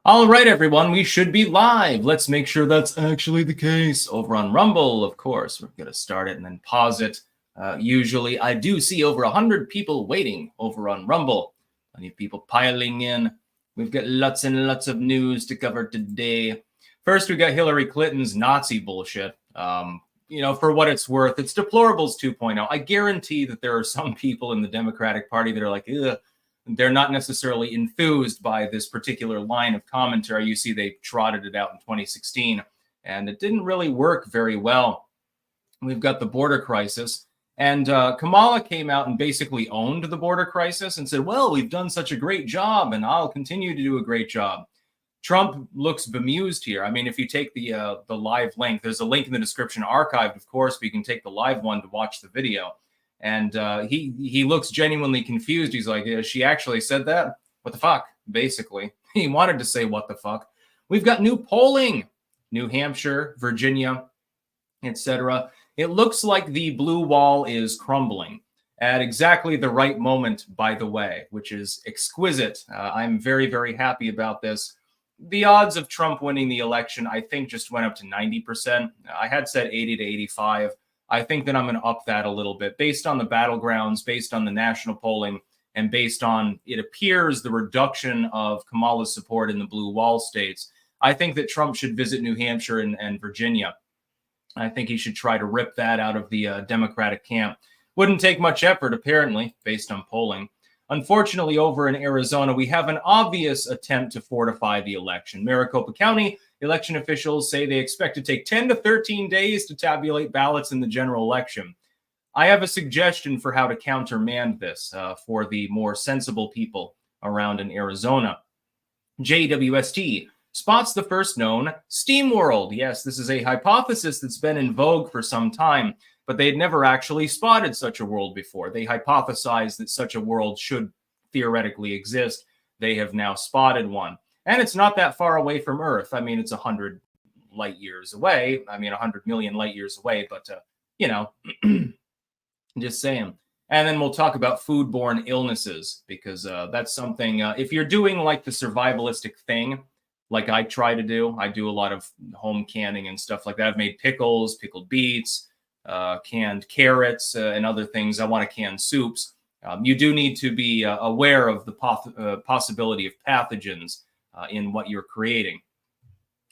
All right, everyone, we should be live. Let's make sure that's actually the case. Over on Rumble, of course, we're going to start it and then pause it. Usually, I do see over 100 people waiting over on Rumble. Plenty of people piling in. We've got lots and lots of news to cover today. First, we got Hillary Clinton's Nazi bullshit. For what it's worth, it's deplorables 2.0. I guarantee that there are some people in the Democratic Party that are like, ugh. They're not necessarily enthused by this particular line of commentary. You see, they trotted it out in 2016, and it didn't really work very well. We've got the border crisis, and Kamala came out and basically owned the border crisis and said, well, we've done such a great job, and I'll continue to do a great job. Trump looks bemused here. I mean, if you take the live link, there's a link in the description, archived, of course, but you can take the live one to watch the video. And he looks genuinely confused. He's like, she actually said that? What the fuck? Basically, he wanted to say what the fuck. We've got new polling. New Hampshire, Virginia, etc. It looks like the blue wall is crumbling at exactly the right moment, by the way, which is exquisite. I'm very, very happy about this. The odds of Trump winning the election, I think, just went up to 90%. I had said 80 to 85. I think that I'm going to up that a little bit based on the battlegrounds, based on the national polling, and based on, it appears, the reduction of Kamala's support in the blue wall states. I think that Trump should visit New Hampshire and Virginia. I think he should try to rip that out of the Democratic camp. Wouldn't take much effort, apparently, based on polling. Unfortunately, over in Arizona, we have an obvious attempt to fortify the election. Maricopa County election officials say they expect to take 10 to 13 days to tabulate ballots in the general election. I have a suggestion for how to countermand this for the more sensible people around in Arizona. JWST spots the first known steam world. Yes, this is a hypothesis that's been in vogue for some time, but they had never actually spotted such a world before. They hypothesized that such a world should theoretically exist. They have now spotted one. And it's not that far away from Earth. I mean, it's 100 light years away. I mean, 100 million light years away, but, just saying. And then we'll talk about foodborne illnesses, because that's something, if you're doing like the survivalistic thing, like I try to do, I do a lot of home canning and stuff like that. I've made pickles, pickled beets, canned carrots, and other things. I want to can soups. You do need to be aware of the possibility of pathogens in what you're creating.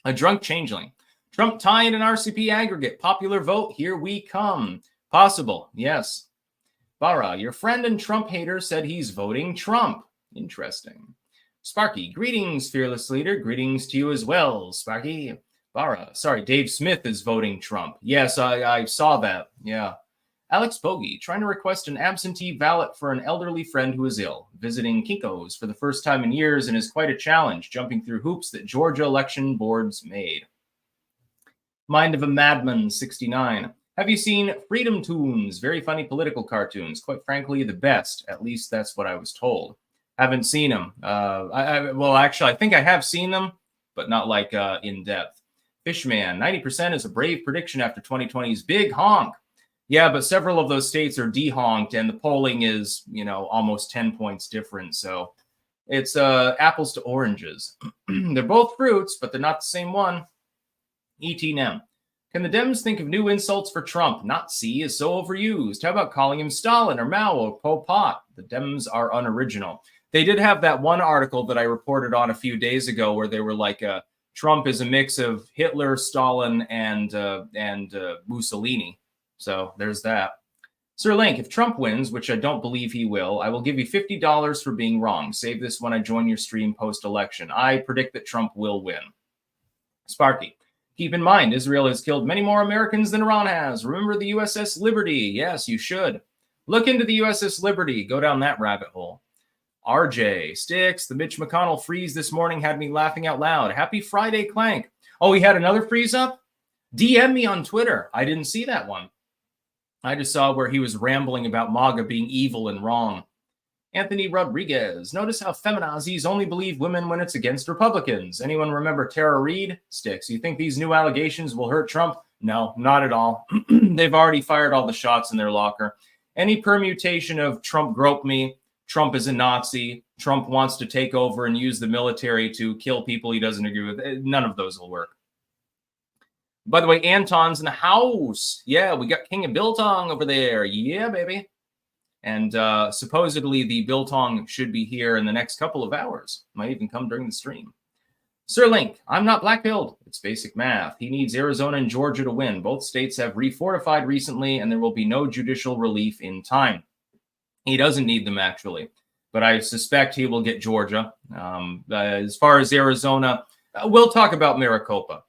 A drunk changeling. Trump tied an RCP aggregate. Popular vote. Here we come. Possible. Yes. Bara, your friend and Trump hater said he's voting Trump. Interesting. Sparky, greetings, fearless leader. Greetings to you as well, Sparky. Bara, sorry, Dave Smith is voting Trump. Yes, I saw that. Yeah. Alex Bogey, trying to request an absentee ballot for an elderly friend who is ill, visiting Kinko's for the first time in years and is quite a challenge, jumping through hoops that Georgia election boards made. Mind of a Madman, 69. Have you seen Freedom Toons? Very funny political cartoons. Quite frankly, the best. At least that's what I was told. Haven't seen them. Actually, I think I have seen them, but not like in depth. Fishman, 90% is a brave prediction after 2020's big honk. Yeah, but several of those states are dehonked, and the polling is, almost 10 points different. So it's apples to oranges. They're both fruits, but they're not the same one. ET-NEM. Can the Dems think of new insults for Trump? Nazi is so overused. How about calling him Stalin or Mao or Pol Pot? The Dems are unoriginal. They did have that one article that I reported on a few days ago where they were like, Trump is a mix of Hitler, Stalin, and Mussolini. So there's that. Sir Link, if Trump wins, which I don't believe he will, I will give you $50 for being wrong. Save this when I join your stream post-election. I predict that Trump will win. Sparky, keep in mind, Israel has killed many more Americans than Iran has. Remember the USS Liberty. Yes, you should. Look into the USS Liberty. Go down that rabbit hole. RJ, Sticks, the Mitch McConnell freeze this morning had me laughing out loud. Happy Friday, Clank. Oh, he had another freeze up? DM me on Twitter. I didn't see that one. I just saw where he was rambling about MAGA being evil and wrong. Anthony Rodriguez, notice how feminazis only believe women when it's against Republicans. Anyone remember Tara Reid? Sticks, you think these new allegations will hurt Trump? No, not at all. They've already fired all the shots in their locker. Any permutation of Trump groped me, Trump is a Nazi, Trump wants to take over and use the military to kill people he doesn't agree with. None of those will work. By the way, Anton's in the house. Yeah, we got King of Biltong over there. Yeah, baby. And supposedly the Biltong should be here in the next couple of hours. Might even come during the stream. Sir Link, I'm not black-pilled. It's basic math. He needs Arizona and Georgia to win. Both states have refortified recently, and there will be no judicial relief in time. He doesn't need them, actually. But I suspect he will get Georgia. As far as Arizona, we'll talk about Maricopa.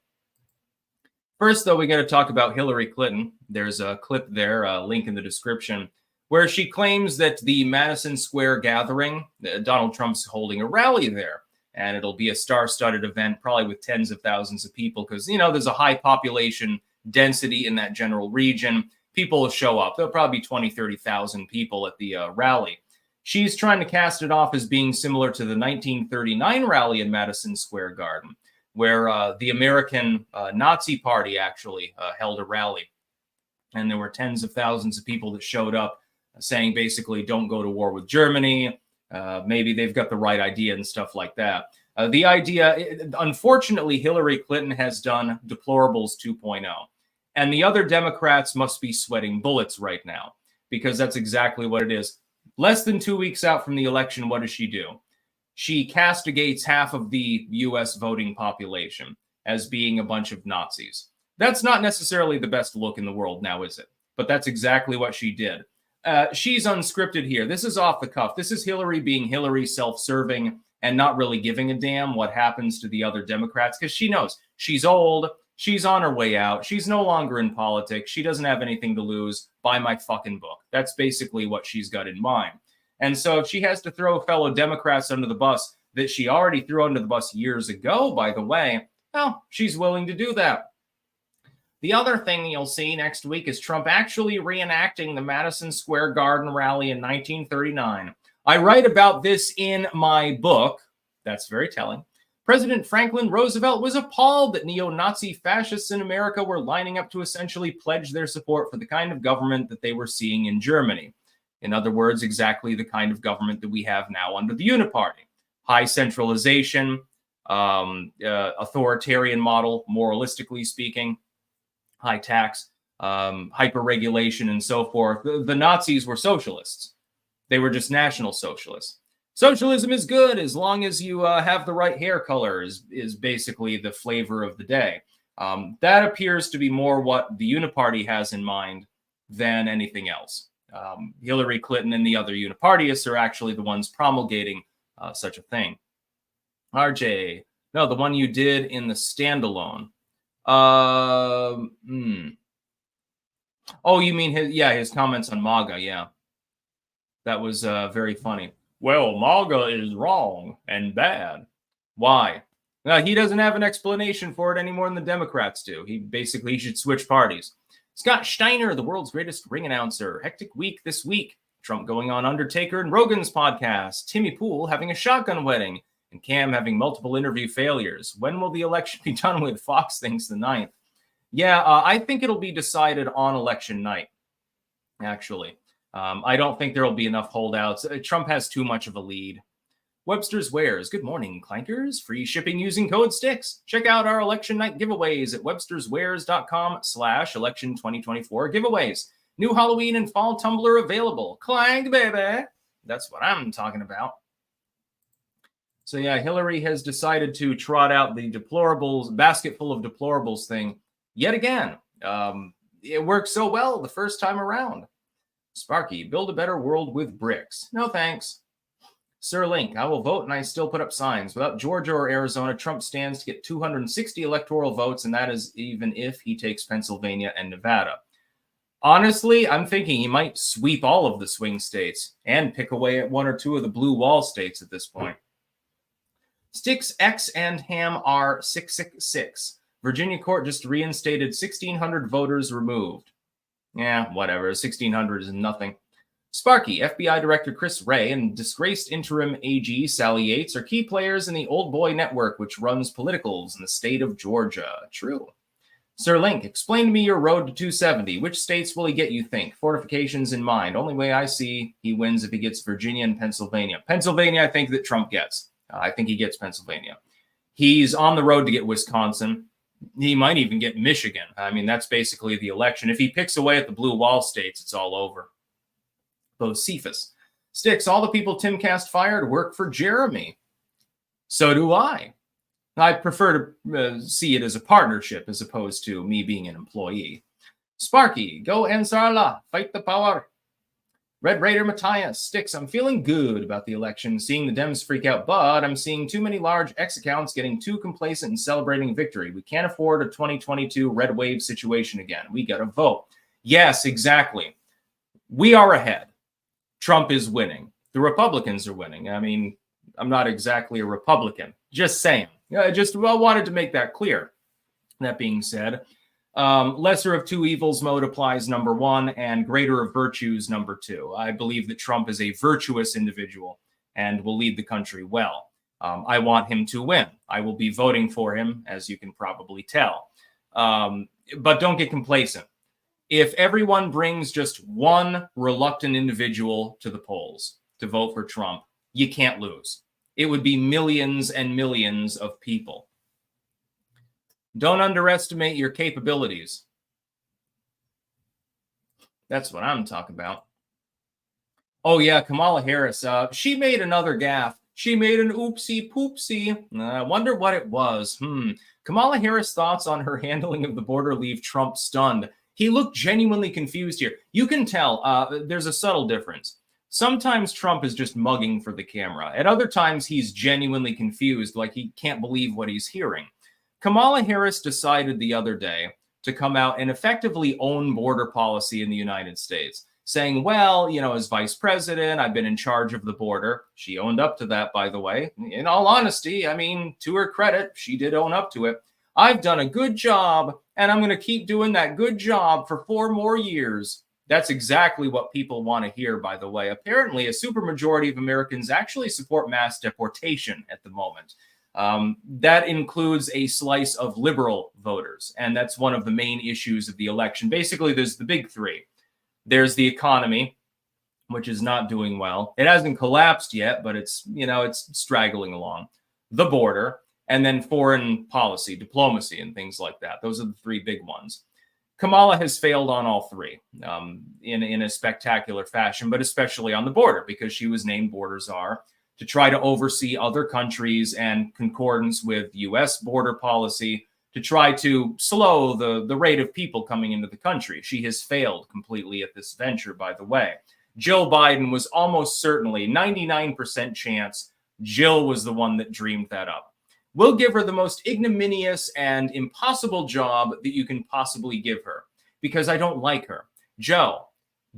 First, though, we got to talk about Hillary Clinton. There's a clip there, a link in the description, where she claims that the Madison Square gathering, Donald Trump's holding a rally there. And it'll be a star-studded event, probably with tens of thousands of people, because, you know, there's a high population density in that general region. People will show up. There'll probably be 20, 30,000 people at the rally. She's trying to cast it off as being similar to the 1939 rally in Madison Square Garden, where the American Nazi Party actually held a rally. And there were tens of thousands of people that showed up saying basically, don't go to war with Germany. Maybe they've got the right idea and stuff like that. The idea, unfortunately, Hillary Clinton has done deplorables 2.0. And the other Democrats must be sweating bullets right now, because that's exactly what it is. Less than 2 weeks out from the election, what does she do? She castigates half of the U.S. voting population as being a bunch of Nazis. That's not necessarily the best look in the world now, is it? But that's exactly what she did. She's unscripted here. This is off the cuff. This is Hillary being Hillary, self-serving, and not really giving a damn what happens to the other Democrats, because she knows she's old. She's on her way out. She's no longer in politics. She doesn't have anything to lose. Buy my fucking book. That's basically what she's got in mind. And so if she has to throw fellow Democrats under the bus that she already threw under the bus years ago, by the way, well, she's willing to do that. The other thing you'll see next week is Trump actually reenacting the Madison Square Garden rally in 1939. I write about this in my book. That's very telling. President Franklin Roosevelt was appalled that neo-Nazi fascists in America were lining up to essentially pledge their support for the kind of government that they were seeing in Germany. In other words, exactly the kind of government that we have now under the Uniparty. High centralization, authoritarian model, moralistically speaking, high tax, hyper-regulation, and so forth. The Nazis were socialists. They were just national socialists. Socialism is good as long as you have the right hair color is basically the flavor of the day. That appears to be more what the Uniparty has in mind than anything else. Hillary Clinton and the other Unipartyists are actually the ones promulgating such a thing. RJ, no, the one you did in the standalone. Oh, you mean his comments on MAGA, yeah. That was very funny. Well, MAGA is wrong and bad. Why? He doesn't have an explanation for it any more than the Democrats do. He should switch parties. Scott Steiner, the world's greatest ring announcer. Hectic week this week. Trump going on Undertaker and Rogan's podcast. Timmy Pool having a shotgun wedding. And Cam having multiple interview failures. When will the election be done with? Fox thinks the 9th. Yeah, I think it'll be decided on election night, actually. I don't think there will be enough holdouts. Trump has too much of a lead. Webster's Wares. Good morning, clankers. Free shipping using code STICKS. Check out our election night giveaways at websterswares.com/election2024 giveaways. New Halloween and fall tumbler available. Clank, baby. That's what I'm talking about. So yeah, Hillary has decided to trot out the deplorables, basket full of deplorables thing yet again. It worked so well the first time around. Sparky, build a better world with bricks. No thanks. Sir Link, I will vote and I still put up signs. Without Georgia or Arizona, Trump stands to get 260 electoral votes, and that is even if he takes Pennsylvania and Nevada. Honestly, I'm thinking he might sweep all of the swing states and pick away at one or two of the blue wall states at this point. Sticks X and Ham are 666. Virginia court just reinstated 1,600 voters removed. Yeah, whatever. 1,600 is nothing. Sparky, FBI Director Chris Wray, and disgraced interim AG Sally Yates are key players in the Old Boy Network, which runs politicals in the state of Georgia. True. Sir Link, explain to me your road to 270. Which states will he get, you think? Fortifications in mind. Only way I see he wins if he gets Virginia and Pennsylvania. Pennsylvania, I think that Trump gets. I think he gets Pennsylvania. He's on the road to get Wisconsin. He might even get Michigan. I mean, that's basically the election. If he picks away at the blue wall states, it's all over. Bocephus. Sticks, all the people Timcast fired work for Jeremy. So do I. I prefer to see it as a partnership as opposed to me being an employee. Sparky, go Ansarla, fight the power. Red Raider Matthias, Sticks, I'm feeling good about the election, seeing the Dems freak out, but I'm seeing too many large X accounts getting too complacent and celebrating victory. We can't afford a 2022 red wave situation again. We got to vote. Yes, exactly. We are ahead. Trump is winning. The Republicans are winning. I mean, I'm not exactly a Republican. Just saying. I just wanted to make that clear. That being said, lesser of two evils mode applies number one, and greater of virtues number two. I believe that Trump is a virtuous individual and will lead the country well. I want him to win. I will be voting for him, as you can probably tell. But don't get complacent. If everyone brings just one reluctant individual to the polls to vote for Trump, you can't lose. It would be millions and millions of people. Don't underestimate your capabilities. That's what I'm talking about. Oh, yeah, Kamala Harris. She made another gaffe. She made an oopsie poopsie. I wonder what it was. Kamala Harris' thoughts on her handling of the border leave Trump stunned. He looked genuinely confused here. You can tell there's a subtle difference. Sometimes Trump is just mugging for the camera. At other times, he's genuinely confused, like he can't believe what he's hearing. Kamala Harris decided the other day to come out and effectively own border policy in the United States, saying, well, you know, as vice president, I've been in charge of the border. She owned up to that, by the way. In all honesty, I mean, to her credit, she did own up to it. I've done a good job, and I'm going to keep doing that good job for 4 more years. That's exactly what people want to hear, by the way. Apparently, a supermajority of Americans actually support mass deportation at the moment. That includes a slice of liberal voters, and that's one of the main issues of the election. Basically, there's the big three. There's the economy, which is not doing well. It hasn't collapsed yet, but it's straggling along. The border, and then foreign policy, diplomacy, and things like that. Those are the 3 big ones. Kamala has failed on all 3 in a spectacular fashion, but especially on the border, because she was named border czar to try to oversee other countries and concordance with U.S. border policy to try to slow the rate of people coming into the country. She has failed completely at this venture, by the way. Jill Biden was almost certainly 99% chance Jill was the one that dreamed that up. We'll give her the most ignominious and impossible job that you can possibly give her, because I don't like her. Joe,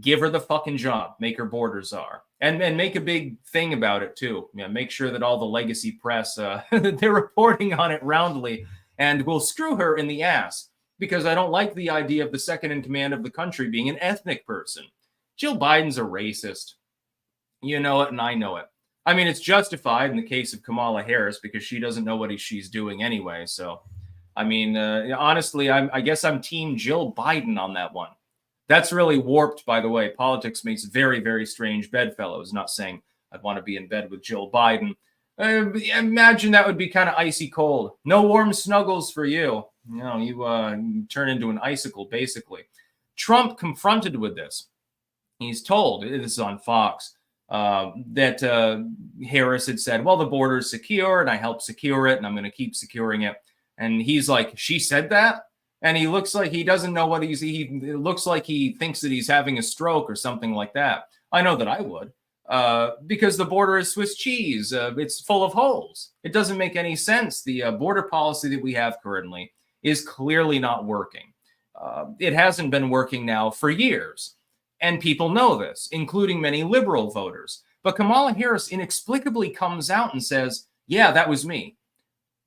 give her the fucking job. Make her border czar. And make a big thing about it, too. Make sure that all the legacy press, they're reporting on it roundly, and we'll screw her in the ass, because I don't like the idea of the second in command of the country being an ethnic person. Jill Biden's a racist. You know it, and I know it. I mean, it's justified in the case of Kamala Harris because she doesn't know what she's doing anyway. So, I mean, honestly, I guess I'm team Jill Biden on that one. That's really warped, by the way. Politics makes very, very strange bedfellows. Not saying I'd want to be in bed with Jill Biden. Imagine that would be kind of icy cold. No warm snuggles for you. You turn into an icicle, basically. Trump confronted with this. He's told, this is on Fox, that Harris had said, well, the border is secure and I helped secure it and I'm going to keep securing it. And he's like, she said that? And he looks like he doesn't know what it looks like he thinks that he's having a stroke or something like that. I know that I would, because the border is Swiss cheese. It's full of holes. It doesn't make any sense. The border policy that we have currently is clearly not working. It hasn't been working now for years. And people know this, including many liberal voters. But Kamala Harris inexplicably comes out and says, yeah, that was me.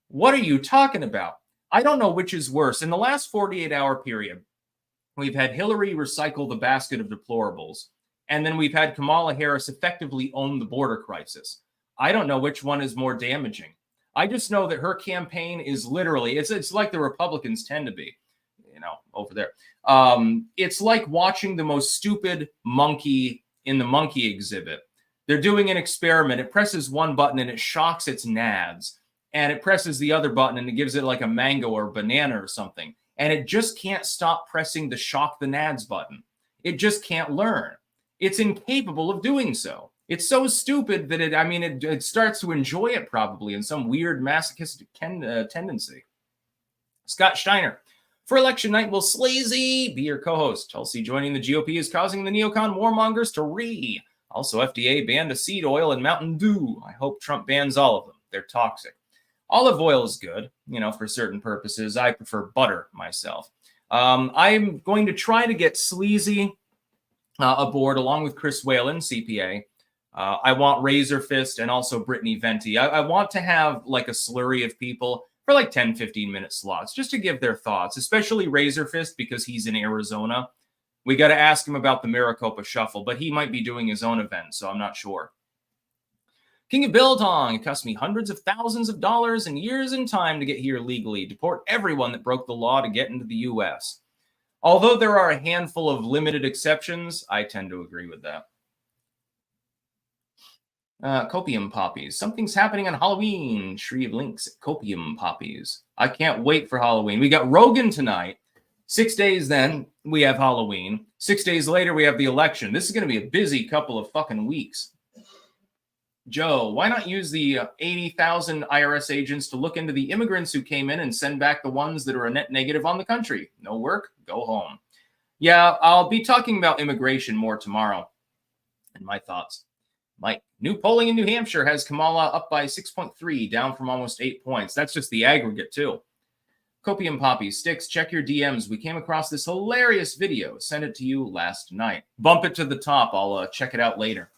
What are you talking about? I don't know which is worse. In the last 48-hour period, we've had Hillary recycle the basket of deplorables, and then we've had Kamala Harris effectively own the border crisis. I don't know which one is more damaging. I just know that her campaign is literally, it's like the Republicans tend to be. over there. It's like watching the most stupid monkey in the monkey exhibit. They're doing an experiment. It presses one button and it shocks its nads. And it presses the other button and it gives it like a mango or banana or something. And it just can't stop pressing the shock the nads button. It just can't learn. It's incapable of doing so. It's so stupid that it starts to enjoy it probably in some weird masochistic tendency. Scott Steiner. For election night, will Sleazy be your co-host? Tulsi joining the GOP is causing the neocon warmongers to Also, FDA banned a seed oil and Mountain Dew. I hope Trump bans all of them. They're toxic. Olive oil is good, for certain purposes. I prefer butter myself. I'm going to try to get Sleazy aboard along with Chris Whalen, CPA. I want Razor Fist and also Brittany Venti. I want to have like a slurry of people for like 10, 15-minute slots just to give their thoughts, especially Razor Fist because he's in Arizona. We got to ask him about the Maricopa Shuffle, but he might be doing his own event, so I'm not sure. King of Biltong, it cost me hundreds of thousands of dollars and years in time to get here legally. Deport everyone that broke the law to get into the U.S. Although there are a handful of limited exceptions, I tend to agree with that. Copium Poppies. Something's happening on Halloween. Tree of Links at Copium Poppies. I can't wait for Halloween. We got Rogan tonight. 6 days then, we have Halloween. 6 days later, we have the election. This is going to be a busy couple of fucking weeks. Joe, why not use the 80,000 IRS agents to look into the immigrants who came in and send back the ones that are a net negative on the country? No work? Go home. Yeah, I'll be talking about immigration more tomorrow. And my thoughts. Mike, new polling in New Hampshire has Kamala up by 6.3, down from almost 8 points. That's just the aggregate, too. Copium Poppy, Sticks, check your DMs. We came across this hilarious video. Sent it to you last night. Bump it to the top. I'll check it out later.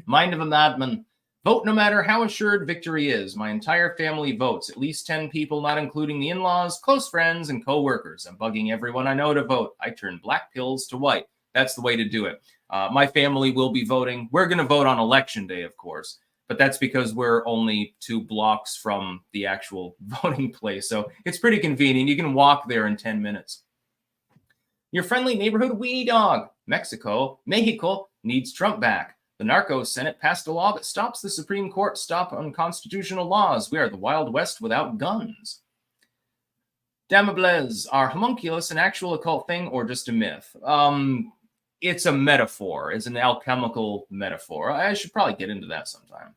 Mind of a madman. Vote no matter how assured victory is. My entire family votes. At least 10 people, not including the in-laws, close friends, and co-workers. I'm bugging everyone I know to vote. I turn black pills to white. That's the way to do it. My family will be voting. We're going to vote on election day, of course. But that's because we're only 2 blocks from the actual voting place. So it's pretty convenient. You can walk there in 10 minutes. Your friendly neighborhood wee dog. Mexico needs Trump back. The Narco Senate passed a law that stops the Supreme Court stop unconstitutional laws. We are the Wild West without guns. Damables, are homunculus an actual occult thing or just a myth? It's a metaphor. It's an alchemical metaphor. I should probably get into that sometime.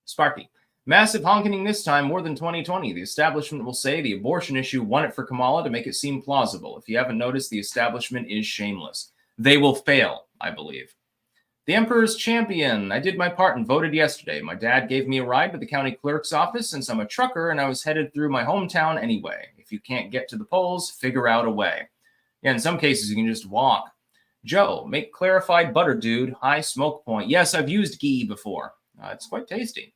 Sparky, massive honking this time, more than 2020. The establishment will say the abortion issue won it for Kamala to make it seem plausible. If you haven't noticed, the establishment is shameless. They will fail, I believe. The Emperor's Champion. I did my part and voted yesterday. My dad gave me a ride to the county clerk's office since I'm a trucker and I was headed through my hometown anyway. If you can't get to the polls, figure out a way. Yeah, in some cases, you can just walk. Joe, make clarified butter, dude. High smoke point. Yes, I've used ghee before. It's quite tasty.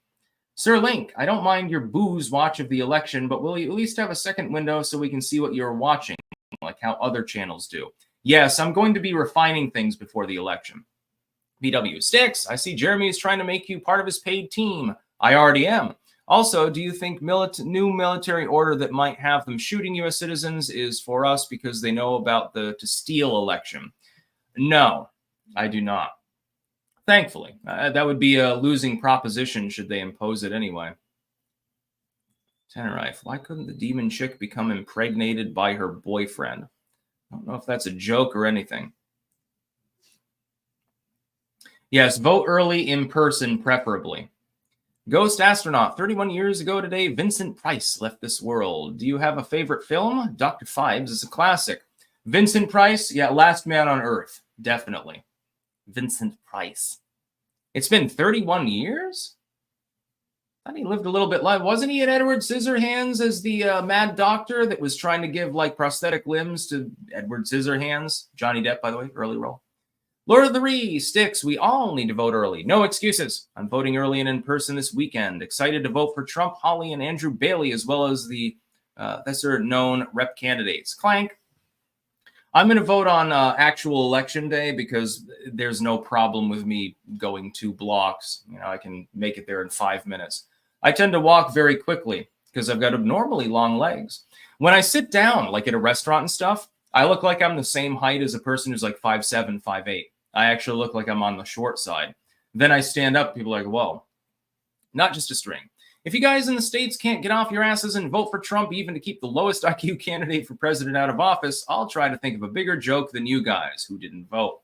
Sir Link, I don't mind your booze watch of the election, but will you at least have a second window so we can see what you're watching, like how other channels do? Yes, I'm going to be refining things before the election. BW Sticks, I see Jeremy is trying to make you part of his paid team. I already am. Also, do you think new military order that might have them shooting U.S. citizens is for us because they know about the to steal election? No, I do not. Thankfully, that would be a losing proposition should they impose it anyway. Tenerife, why couldn't the demon chick become impregnated by her boyfriend? I don't know if that's a joke or anything. Yes, vote early in person, preferably. Ghost Astronaut, 31 years ago today, Vincent Price left this world. Do you have a favorite film? Dr. Phibes is a classic. Vincent Price, yeah, Last Man on Earth, definitely. Vincent Price. It's been 31 years? I thought he lived a little bit life. Wasn't he at Edward Scissorhands as the mad doctor that was trying to give like prosthetic limbs to Edward Scissorhands? Johnny Depp, by the way, early role. Lord of the Ree, Sticks, we all need to vote early. No excuses. I'm voting early and in person this weekend. Excited to vote for Trump, Holly, and Andrew Bailey, as well as the lesser-known rep candidates. Clank. I'm going to vote on actual election day because there's no problem with me going 2 blocks. You know, I can make it there in 5 minutes. I tend to walk very quickly because I've got abnormally long legs. When I sit down, like at a restaurant and stuff, I look like I'm the same height as a person who's like 5'7", 5'8". I actually look like I'm on the short side. Then I stand up, people are like, whoa, not just a string. If you guys in the States can't get off your asses and vote for Trump even to keep the lowest IQ candidate for president out of office, I'll try to think of a bigger joke than you guys who didn't vote.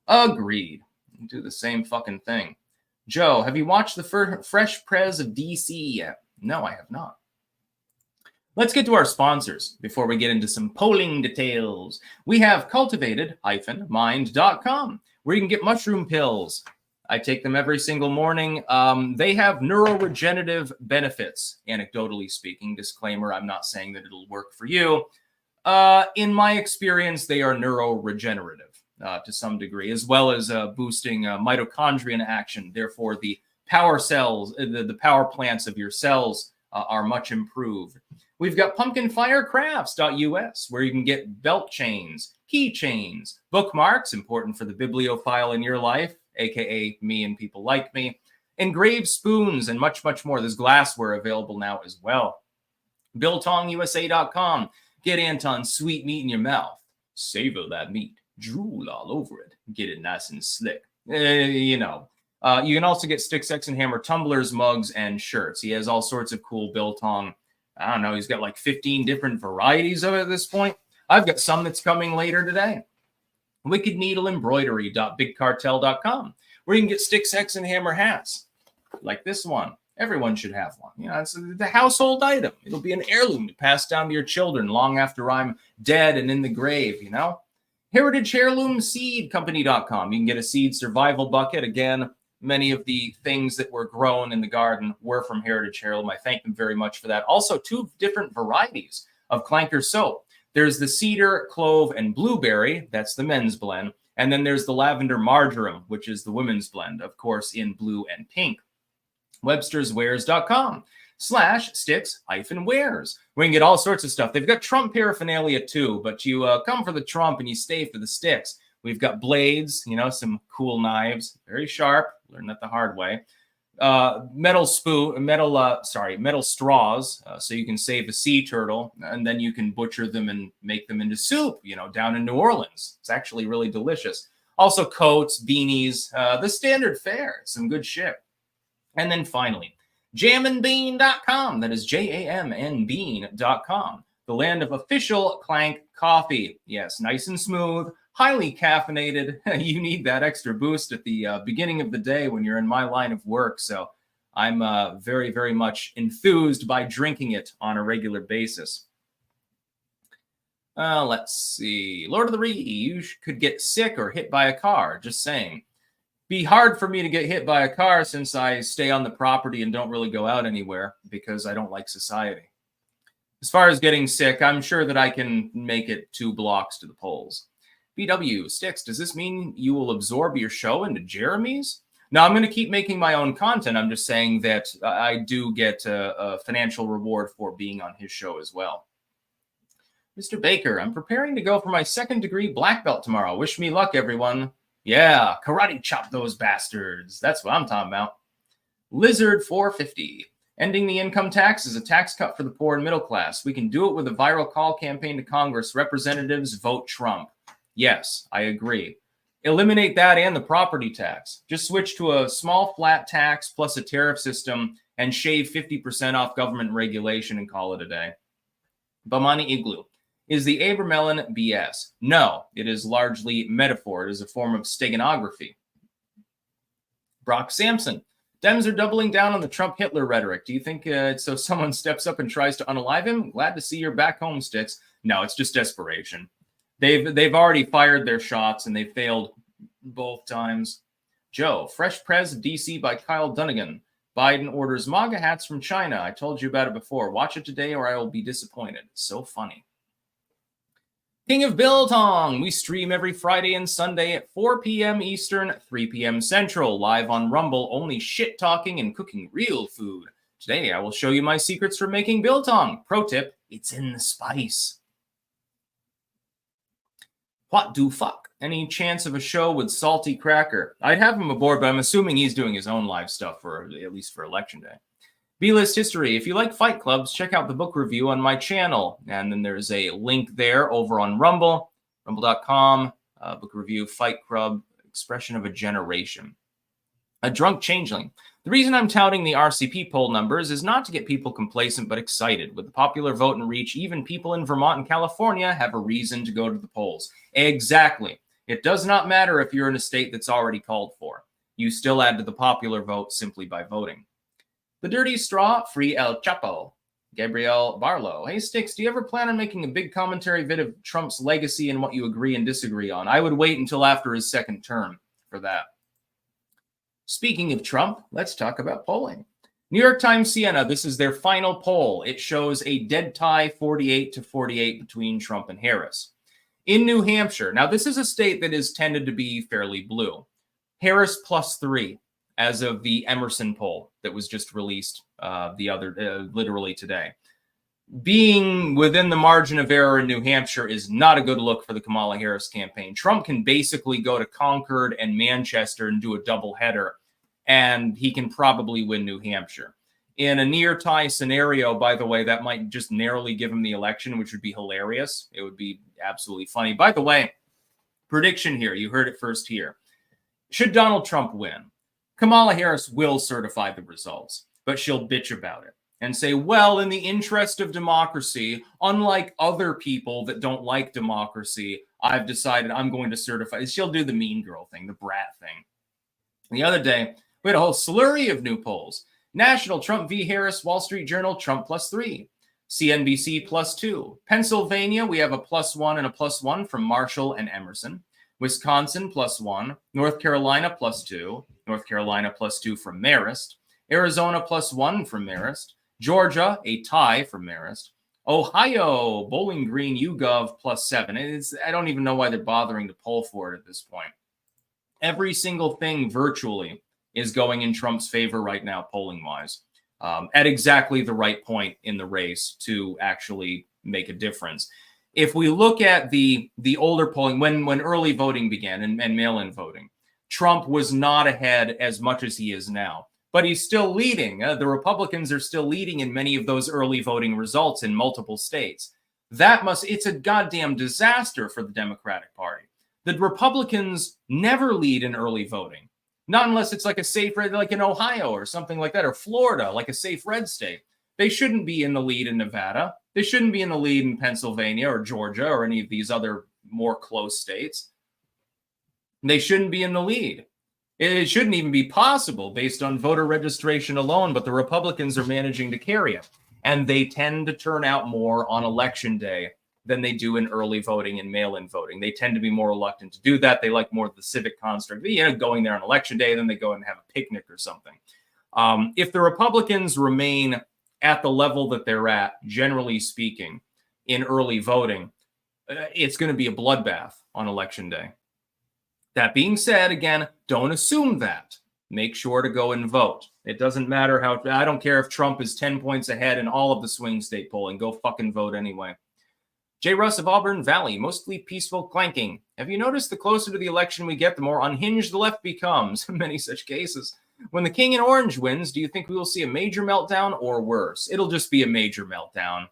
Agreed. Do the same fucking thing. Joe, have you watched the Fresh Prez of DC yet? No, I have not. Let's get to our sponsors before we get into some polling details. We have cultivated-mind.com, where you can get mushroom pills. I take them every single morning. They have neuroregenerative benefits, anecdotally speaking. Disclaimer, I'm not saying that it'll work for you. In my experience, they are neuroregenerative to some degree, as well as boosting mitochondrial action. Therefore, the power cells, the power plants of your cells are much improved. We've got pumpkinfirecrafts.us, where you can get belt chains, keychains, bookmarks, important for the bibliophile in your life, aka me and people like me, engraved spoons, and much, much more. There's glassware available now as well. BiltongUSA.com. Get Anton's sweet meat in your mouth. Savor that meat. Drool all over it. Get it nice and slick. You can also get Stick, Sex, and Hammer tumblers, mugs, and shirts. He has all sorts of cool Biltong. I don't know. He's got like 15 different varieties of it at this point. I've got some that's coming later today. wickedneedleembroidery.bigcartel.com, where you can get Stick, Sex, and Hammer hats like this one. Everyone should have one. It's the household item. It'll be an heirloom to pass down to your children long after I'm dead and in the grave, Heritage Heirloom Seed Company.com. You can get a seed survival bucket. Again, many of the things that were grown in the garden were from Heritage Heirloom. I thank them very much for that. Also, 2 different varieties of Clanker soap. There's the cedar, clove, and blueberry. That's the men's blend. And then there's the lavender marjoram, which is the women's blend, of course, in blue and pink. websterswares.com/sticks-wares, where you can get all sorts of stuff. They've got Trump paraphernalia too, but you come for the Trump and you stay for the sticks. We've got blades, some cool knives, very sharp. Learned that the hard way. Metal straws, so you can save a sea turtle, and then you can butcher them and make them into soup, down in New Orleans. It's actually really delicious. Also coats, beanies, the standard fare, some good shit. And then finally, jamandbean.com. That is JAMNbean.com, the land of official Clank coffee. Yes, nice and smooth, highly caffeinated. You need that extra boost at the beginning of the day when you're in my line of work. So I'm very, very much enthused by drinking it on a regular basis. Let's see. Lord of the Rings, you could get sick or hit by a car. Just saying. Be hard for me to get hit by a car since I stay on the property and don't really go out anywhere because I don't like society. As far as getting sick, I'm sure that I can make it 2 blocks to the polls. BW, Sticks, does this mean you will absorb your show into Jeremy's? No, I'm going to keep making my own content. I'm just saying that I do get a financial reward for being on his show as well. Mr. Baker, I'm preparing to go for my 2nd degree black belt tomorrow. Wish me luck, everyone. Yeah, karate chop those bastards. That's what I'm talking about. Lizard 450. Ending the income tax is a tax cut for the poor and middle class. We can do it with a viral call campaign to Congress. Representatives, vote Trump. Yes, I agree. Eliminate that and the property tax. Just switch to a small flat tax plus a tariff system and shave 50% off government regulation and call it a day. Bamani Igloo. Is the Abramelin BS? No, it is largely metaphor. It is a form of steganography. Brock Sampson. Dems are doubling down on the Trump-Hitler rhetoric. Do you think it's so someone steps up and tries to unalive him? Glad to see you're back home, Sticks. No, it's just desperation. They've already fired their shots, and they failed both times. Joe, Fresh Prez of DC by Kyle Dunnigan. Biden orders MAGA hats from China. I told you about it before. Watch it today or I will be disappointed. So funny. King of Biltong. We stream every Friday and Sunday at 4 p.m. Eastern, 3 p.m. Central, live on Rumble, only shit-talking and cooking real food. Today, I will show you my secrets for making Biltong. Pro tip, it's in the spice. What do fuck? Any chance of a show with Salty Cracker? I'd have him aboard, but I'm assuming he's doing his own live stuff, for at least for Election Day. B-list history. If you like fight clubs, check out the book review on my channel. And then there's a link there over on Rumble, rumble.com, book review, Fight Club, Expression of a Generation. A drunk changeling. The reason I'm touting the RCP poll numbers is not to get people complacent, but excited. With the popular vote and reach, even people in Vermont and California have a reason to go to the polls. Exactly. It does not matter if you're in a state that's already called for. You still add to the popular vote simply by voting. The Dirty Straw, Free El Chapo. Gabrielle Barlow. Hey, Sticks, do you ever plan on making a big commentary vid of Trump's legacy and what you agree and disagree on? I would wait until after his second term for that. Speaking of Trump, let's talk about polling. New York Times Siena, this is their final poll. It shows a dead tie 48-48 between Trump and Harris. In New Hampshire, now this is a state that is tended to be fairly blue. Harris +3 as of the Emerson poll that was just released literally today. Being within the margin of error in New Hampshire is not a good look for the Kamala Harris campaign. Trump can basically go to Concord and Manchester and do a doubleheader, and he can probably win New Hampshire. In a near tie scenario, by the way, that might just narrowly give him the election, which would be hilarious. It would be absolutely funny. By the way, prediction here, you heard it first here. Should Donald Trump win, Kamala Harris will certify the results, but she'll bitch about it and say, well, in the interest of democracy, unlike other people that don't like democracy, I've decided I'm going to certify. She'll do the mean girl thing, the brat thing. The other day, we had a whole slurry of new polls. National, Trump v. Harris, Wall Street Journal, Trump +3. CNBC +2. Pennsylvania, we have a +1 and a +1 from Marshall and Emerson. Wisconsin +1. North Carolina +2. North Carolina +2 from Marist. Arizona +1 from Marist. Georgia, a tie from Marist. Ohio, Bowling Green, YouGov +7. I don't even know why they're bothering to poll for it at this point. Every single thing virtually is going in Trump's favor right now, polling-wise, at exactly the right point in the race to actually make a difference. If we look at the older polling, when early voting began and mail-in voting, Trump was not ahead as much as he is now. But he's still leading. The Republicans are still leading in many of those early voting results in multiple states. It's a goddamn disaster for the Democratic Party. The Republicans never lead in early voting. Not unless it's like a safe red, like in Ohio or something like that, or Florida, like a safe red state. They shouldn't be in the lead in Nevada. They shouldn't be in the lead in Pennsylvania or Georgia or any of these other more close states. They shouldn't be in the lead. It shouldn't even be possible based on voter registration alone, but the Republicans are managing to carry it. And they tend to turn out more on election day than they do in early voting and mail-in voting. They tend to be more reluctant to do that. They like more of the civic construct, going there on election day, then they go and have a picnic or something. If the Republicans remain at the level that they're at, generally speaking, in early voting, it's going to be a bloodbath on election day. That being said, again, don't assume that. Make sure to go and vote. It doesn't matter I don't care if Trump is 10 points ahead in all of the swing state polling. Go fucking vote anyway. J. Russ of Auburn Valley, mostly peaceful clanking. Have you noticed the closer to the election we get, the more unhinged the left becomes? Many such cases. When the King in Orange wins, do you think we will see a major meltdown or worse? It'll just be a major meltdown.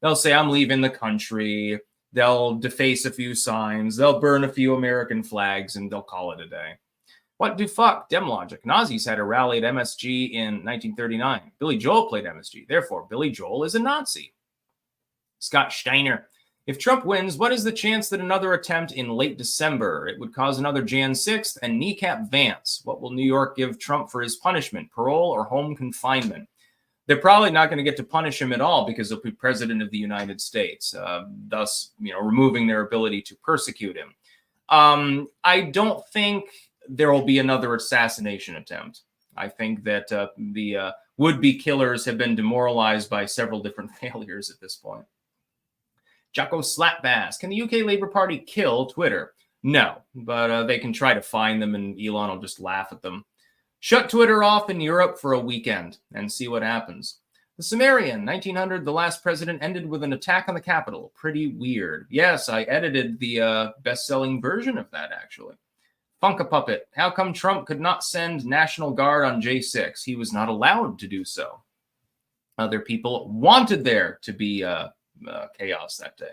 They'll say, I'm leaving the country. They'll deface a few signs. They'll burn a few American flags, and they'll call it a day. What do fuck? Dem logic. Nazis had a rally at MSG in 1939. Billy Joel played MSG. Therefore, Billy Joel is a Nazi. Scott Steiner. If Trump wins, what is the chance that another attempt in late December? It would cause another Jan 6th and kneecap Vance. What will New York give Trump for his punishment? Parole or home confinement? They're probably not going to get to punish him at all because he'll be president of the United States, thus, removing their ability to persecute him. I don't think there will be another assassination attempt. I think that the would-be killers have been demoralized by several different failures at this point. Jocko Slapbass. Can the UK Labour Party kill Twitter? No, but they can try to find them and Elon will just laugh at them. Shut Twitter off in Europe for a weekend and see what happens. The Sumerian, 1900, the last president ended with an attack on the Capitol. Pretty weird. Yes, I edited the best-selling version of that, actually. Funka-Puppet, how come Trump could not send National Guard on J6? He was not allowed to do so. Other people wanted there to be chaos that day.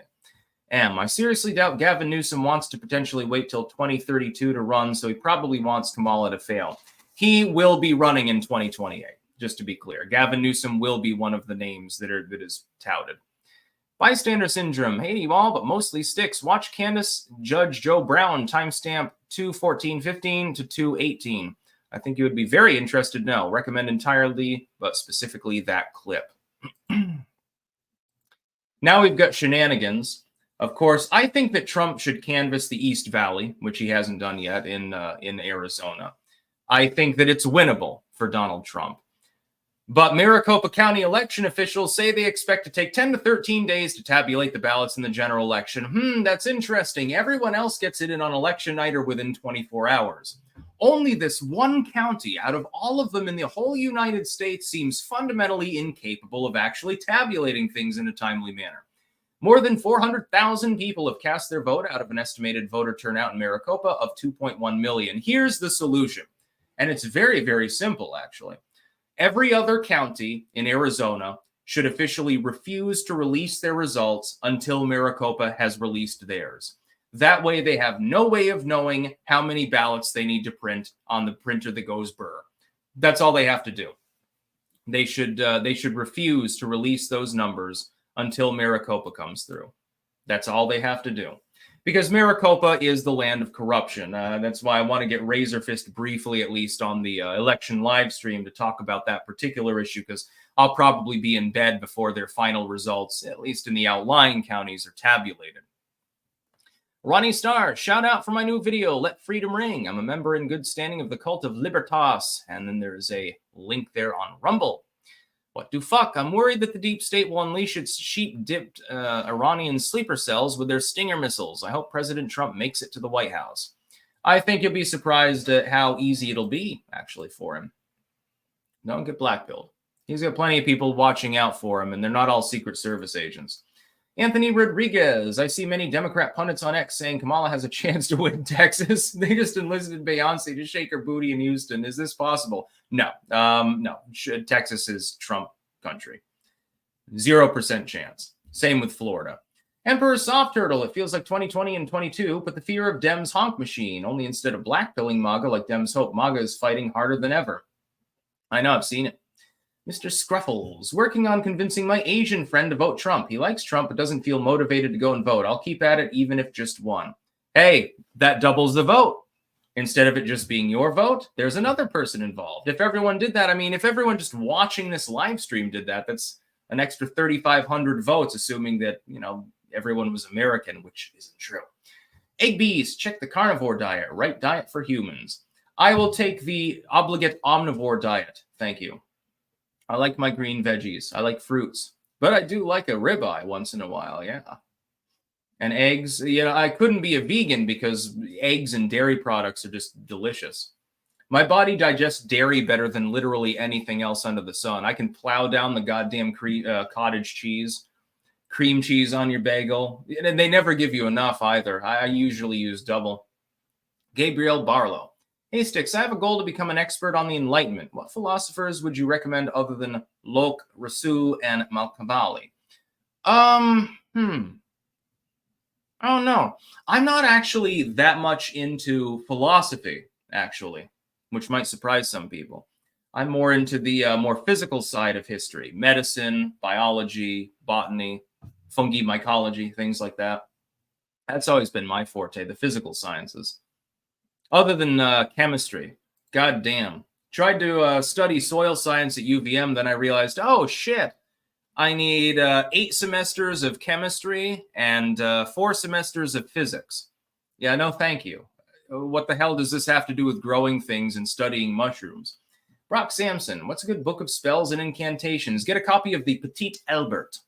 I seriously doubt Gavin Newsom wants to potentially wait till 2032 to run, so he probably wants Kamala to fail. He will be running in 2028, just to be clear. Gavin Newsom will be one of the names that is touted. Bystander syndrome. Hey, you all, but mostly sticks. Watch Candace Judge Joe Brown, timestamp 2:14:15 to 2:18. I think you would be very interested to know. Recommend entirely, but specifically that clip. Now we've got shenanigans. Of course, I think that Trump should canvass the East Valley, which he hasn't done yet in Arizona. I think that it's winnable for Donald Trump. But Maricopa County election officials say they expect to take 10 to 13 days to tabulate the ballots in the general election. That's interesting. Everyone else gets it in on election night or within 24 hours. Only this one county out of all of them in the whole United States seems fundamentally incapable of actually tabulating things in a timely manner. More than 400,000 people have cast their vote out of an estimated voter turnout in Maricopa of 2.1 million. Here's the solution. And it's very, very simple, actually. Every other county in Arizona should officially refuse to release their results until Maricopa has released theirs. That way, they have no way of knowing how many ballots they need to print on the printer that goes burr. That's all they have to do. They should refuse to release those numbers until Maricopa comes through. That's all they have to do. Because Maricopa is the land of corruption. That's why I want to get Razorfist briefly, at least on the election live stream, to talk about that particular issue, because I'll probably be in bed before their final results, at least in the outlying counties, are tabulated. Ronnie Starr, shout out for my new video, Let Freedom Ring. I'm a member in good standing of the Cult of Libertas. And then there's a link there on Rumble. What do fuck? I'm worried that the deep state will unleash its sheep-dipped Iranian sleeper cells with their Stinger missiles. I hope President Trump makes it to the White House. I think you'll be surprised at how easy it'll be, actually, for him. Don't get blackpilled. He's got plenty of people watching out for him, and they're not all Secret Service agents. Anthony Rodriguez. I see many Democrat pundits on X saying Kamala has a chance to win Texas. They just enlisted Beyonce to shake her booty in Houston. Is this possible? No. No. Texas is Trump country. 0% chance. Same with Florida. Emperor Soft Turtle. It feels like 2020 and 22, but the fear of Dems honk machine. Only instead of blackpilling MAGA like Dems hope, MAGA is fighting harder than ever. I know, I've seen it. Mr. Scruffles, working on convincing my Asian friend to vote Trump. He likes Trump, but doesn't feel motivated to go and vote. I'll keep at it, even if just one. Hey, that doubles the vote. Instead of it just being your vote, there's another person involved. If everyone did that, I mean, if everyone just watching this live stream did that, that's an extra 3,500 votes, assuming that, you know, everyone was American, which isn't true. Egg Beast, check the carnivore diet. Right diet for humans. I will take the obligate omnivore diet. Thank you. I like my green veggies. I like fruits. But I do like a ribeye once in a while, yeah. And eggs, you know, I couldn't be a vegan because eggs and dairy products are just delicious. My body digests dairy better than literally anything else under the sun. I can plow down the goddamn cottage cheese, cream cheese on your bagel. And they never give you enough either. I usually use double. Gabriel Barlow. Hey, Sticks, I have a goal to become an expert on the Enlightenment. What philosophers would you recommend other than Locke, Rousseau, and Machiavelli? I don't know. I'm not actually that much into philosophy, actually, which might surprise some people. I'm more into the more physical side of history, medicine, biology, botany, fungi, mycology, things like that. That's always been my forte, the physical sciences. Other than chemistry, goddamn. Tried to study soil science at UVM, then I realized, oh shit, I need 8 semesters of chemistry and 4 semesters of physics. Yeah, no thank you. What the hell does this have to do with growing things and studying mushrooms? Brock Sampson, what's a good book of spells and incantations? Get a copy of the Petit Albert,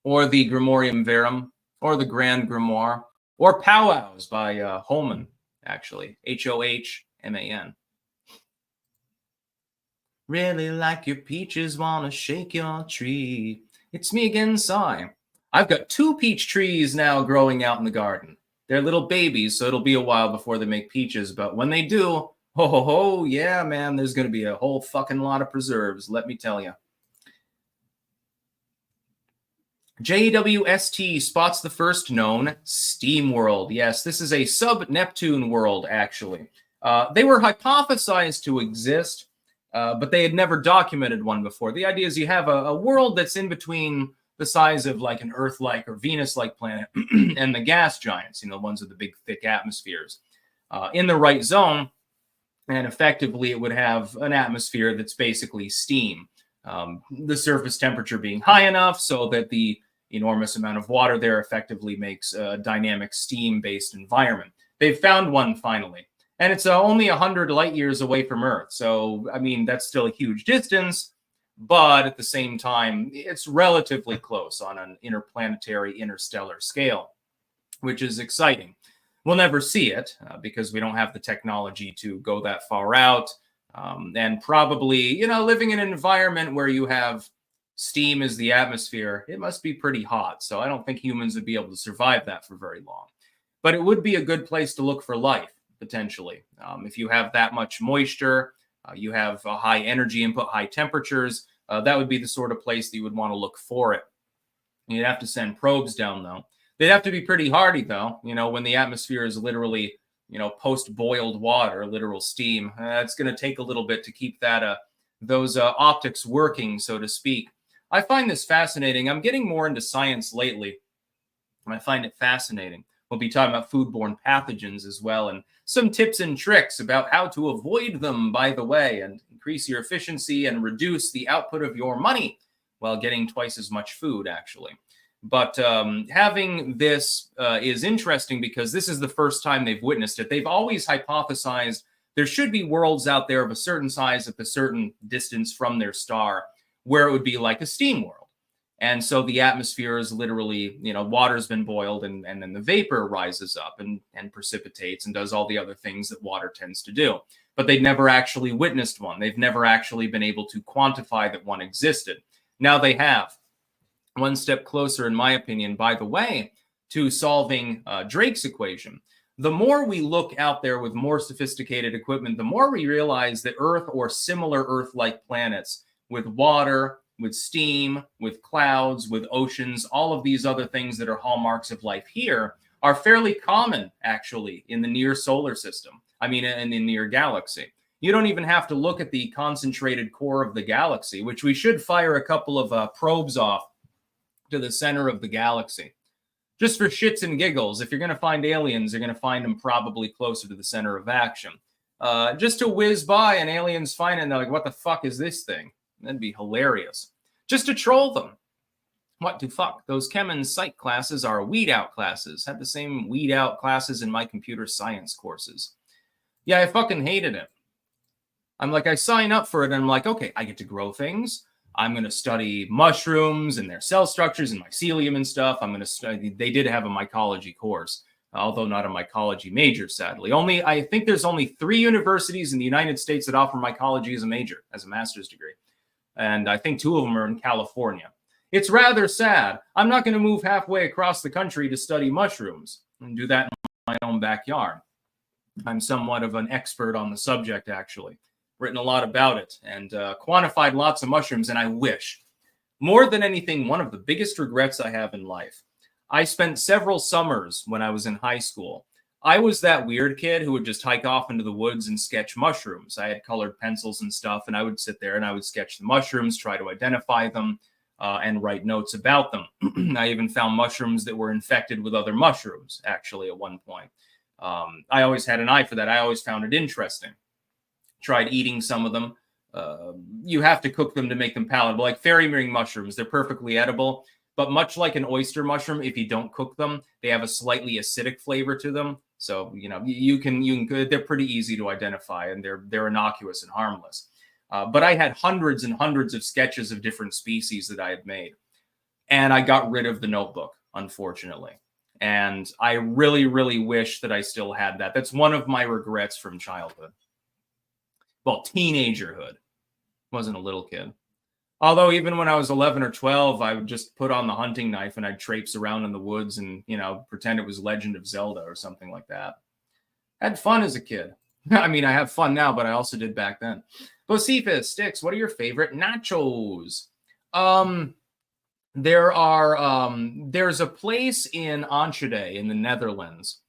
or the Grimorium Verum, or the Grand Grimoire, or Powwows by Holman. Actually, Hohman. Really like your peaches, wanna shake your tree. It's me again, Cy. I've got 2 peach trees now growing out in the garden. They're little babies, so it'll be a while before they make peaches. But when they do, ho ho ho, yeah, man, there's going to be a whole fucking lot of preserves, let me tell you. JWST spots the first known steam world. Yes, this is a sub-Neptune world, actually. They were hypothesized to exist, but they had never documented one before. The idea is you have a world that's in between the size of like an Earth-like or Venus-like planet and the gas giants, you know, ones with the big, thick atmospheres, in the right zone. And effectively, it would have an atmosphere that's basically steam. The surface temperature being high enough so that the enormous amount of water there effectively makes a dynamic steam-based environment. They've found one finally, and it's only 100 light years away from Earth. So, I mean, that's still a huge distance, but at the same time, it's relatively close on an interplanetary, interstellar scale, which is exciting. We'll never see it because we don't have the technology to go that far out. And probably, you know, living in an environment where you have steam as the atmosphere, it must be pretty hot. So I don't think humans would be able to survive that for very long. But it would be a good place to look for life, potentially. If you have that much moisture, you have a high energy input, high temperatures, that would be the sort of place that you would want to look for it. You'd have to send probes down, though. They'd have to be pretty hardy, though. You know, when the atmosphere is literally, you know, post-boiled water, literal steam, it's going to take a little bit to keep that those optics working, so to speak. I find this fascinating. I'm getting more into science lately, and I find it fascinating. We'll be talking about foodborne pathogens as well, and some tips and tricks about how to avoid them, by the way, and increase your efficiency and reduce the output of your money while getting twice as much food, actually. But having this is interesting because this is the first time they've witnessed it. They've always hypothesized there should be worlds out there of a certain size at a certain distance from their star where it would be like a steam world. And so the atmosphere is literally, you know, water's been boiled and then the vapor rises up and precipitates and does all the other things that water tends to do. But they've never actually witnessed one. They've never actually been able to quantify that one existed. Now they have. One step closer, in my opinion, by the way, to solving Drake's equation. The more we look out there with more sophisticated equipment, the more we realize that Earth or similar Earth-like planets with water, with steam, with clouds, with oceans, all of these other things that are hallmarks of life here are fairly common, actually, in the near solar system. I mean, in the near galaxy. You don't even have to look at the concentrated core of the galaxy, which we should fire a couple of probes off to the center of the galaxy. Just for shits and giggles, if you're going to find aliens, you're going to find them probably closer to the center of action. Just to whiz by and aliens find it and they're like, what the fuck is this thing? That'd be hilarious. Just to troll them. What the fuck? Those chem and psych classes are weed out classes. Had the same weed out classes in my computer science courses. Yeah, I fucking hated it. I'm like, I sign up for it and I'm like, okay, I get to grow things. I'm going to study mushrooms and their cell structures and mycelium and stuff. I'm going to study, they did have a mycology course, although not a mycology major, sadly. I think there's only 3 universities in the United States that offer mycology as a major, as a master's degree. And I think 2 of them are in California. It's rather sad. I'm not going to move halfway across the country to study mushrooms and do that in my own backyard. I'm somewhat of an expert on the subject, actually. Written a lot about it and quantified lots of mushrooms. And I wish, more than anything, one of the biggest regrets I have in life, I spent several summers when I was in high school. I was that weird kid who would just hike off into the woods and sketch mushrooms. I had colored pencils and stuff, and I would sit there and I would sketch the mushrooms, try to identify them, and write notes about them. I even found mushrooms that were infected with other mushrooms, actually, at one point. I always had an eye for that. I always found it interesting. Tried eating some of them. You have to cook them to make them palatable. Like fairy ring mushrooms, they're perfectly edible. But much like an oyster mushroom, if you don't cook them, they have a slightly acidic flavor to them. So, you know, you can they're pretty easy to identify and they're innocuous and harmless. But I had hundreds and hundreds of sketches of different species that I had made. And I got rid of the notebook, unfortunately. And I really, really wish that I still had that. That's one of my regrets from childhood. Well, teenagerhood. Wasn't a little kid. Although even when I was 11 or 12, I would just put on the hunting knife and I'd traipse around in the woods and, you know, pretend it was Legend of Zelda or something like that. Had fun as a kid. I mean, I have fun now, but I also did back then. Bocephus, Sticks, what are your favorite nachos? There's a place in Enschede in the Netherlands.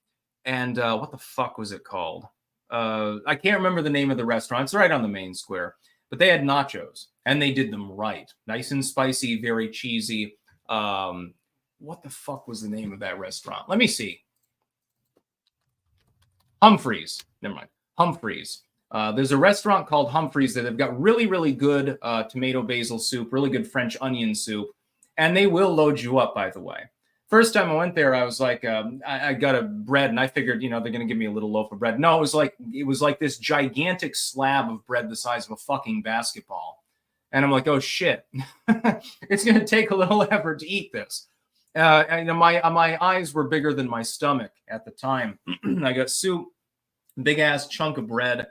And what the fuck was it called? I can't remember the name of the restaurant. It's right on the main square. But they had nachos, and they did them right. Nice and spicy, very cheesy. What the fuck was the name of that restaurant? Let me see. Humphreys. Never mind. Humphreys. There's a restaurant called Humphreys that have got really, really good tomato basil soup, really good French onion soup, and they will load you up, by the way. First time I went there, I was like, I got a bread, and I figured, you know, they're going to give me a little loaf of bread. No, it was like this gigantic slab of bread the size of a fucking basketball. And I'm like, oh, shit. It's going to take a little effort to eat this. And my eyes were bigger than my stomach at the time. I got soup, big-ass chunk of bread.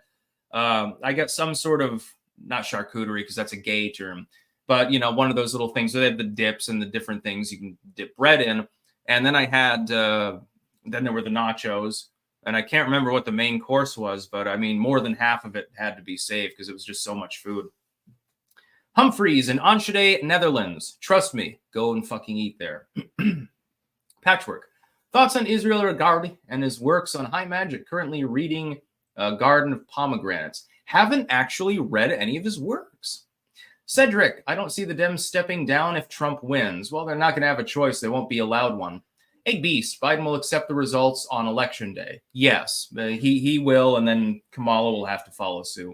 I got some sort of, not charcuterie, because that's a gay term, but, you know, one of those little things. So they have the dips and the different things you can dip bread in. And then I had, then there were the nachos. And I can't remember what the main course was, but I mean, more than half of it had to be saved because it was just so much food. Humphreys in Enschede, Netherlands. Trust me, go and fucking eat there. Patchwork. Thoughts on Israel Regardie and his works on high magic. Currently reading Garden of Pomegranates. Haven't actually read any of his works. Cedric, I don't see the Dems stepping down if Trump wins. Well, they're not going to have a choice. They won't be allowed one. Egg Beast, Biden will accept the results on election day. Yes, he will, and then Kamala will have to follow suit.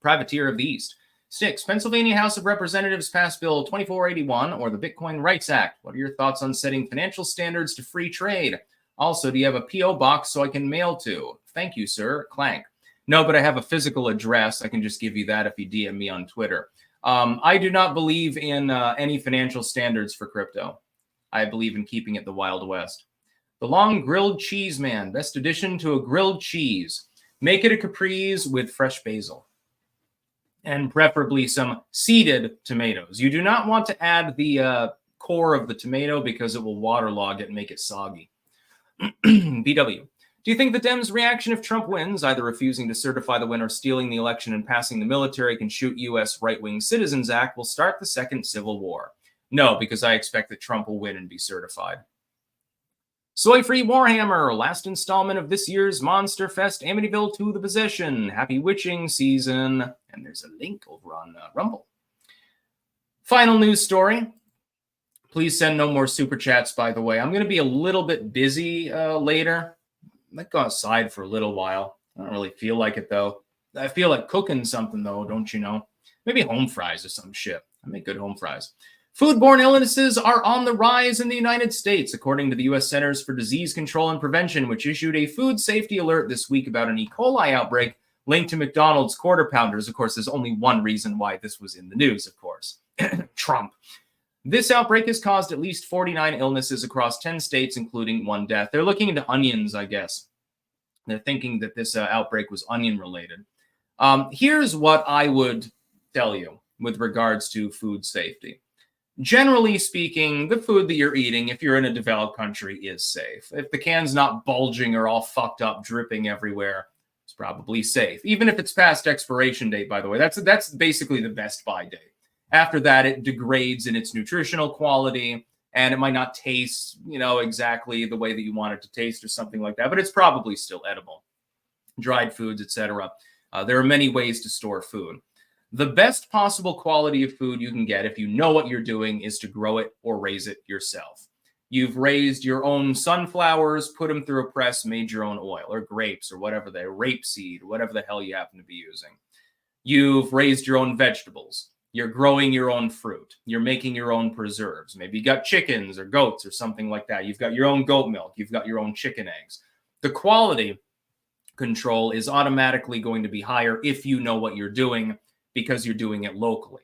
Privateer of the East. Sticks, Pennsylvania House of Representatives passed Bill 2481, or the Bitcoin Rights Act. What are your thoughts on setting financial standards to free trade? Also, do you have a P.O. box so I can mail to? Thank you, sir. Clank. No, but I have a physical address. I can just give you that if you DM me on Twitter. I do not believe in any financial standards for crypto. I believe in keeping it the Wild West. The Long Grilled Cheese Man. Best addition to a grilled cheese. Make it a caprese with fresh basil. And preferably some seeded tomatoes. You do not want to add the core of the tomato because it will waterlog it and make it soggy. BW. Do you think the Dems' reaction if Trump wins, either refusing to certify the win or stealing the election and passing the military can shoot U.S. right-wing citizens act, will start the second civil war? No, because I expect that Trump will win and be certified. Soy-free Warhammer, last installment of this year's Monster Fest Amityville to the Possession. Happy witching season. And there's a link over on Rumble. Final news story. Please send no more super chats, by the way. I'm going to be a little bit busy later. I might go outside for a little while. I don't really feel like it, though. I feel like cooking something, though, don't you know? Maybe home fries or some shit. I make good home fries. Foodborne illnesses are on the rise in the United States, according to the U.S. Centers for Disease Control and Prevention, which issued a food safety alert this week about an E. coli outbreak linked to McDonald's Quarter Pounders. Of course, there's only one reason why this was in the news, of course. Trump. This outbreak has caused at least 49 illnesses across 10 states, including one death. They're looking into onions, I guess. They're thinking that this outbreak was onion-related. Here's what I would tell you with regards to food safety. Generally speaking, the food that you're eating, if you're in a developed country, is safe. If the can's not bulging or all fucked up, dripping everywhere, it's probably safe. Even if it's past expiration date, by the way. That's basically the best buy date. After that, it degrades in its nutritional quality, and it might not taste, exactly the way that you want it to taste or something like that, but it's probably still edible. Dried foods, etc. There are many ways to store food. The best possible quality of food you can get, if you know what you're doing, is to grow it or raise it yourself. You've raised your own sunflowers, put them through a press, made your own oil, or grapes, or whatever rapeseed, whatever the hell you happen to be using. You've raised your own vegetables. You're growing your own fruit. You're making your own preserves. Maybe you got chickens or goats or something like that. You've got your own goat milk. You've got your own chicken eggs. The quality control is automatically going to be higher if you know what you're doing, because you're doing it locally.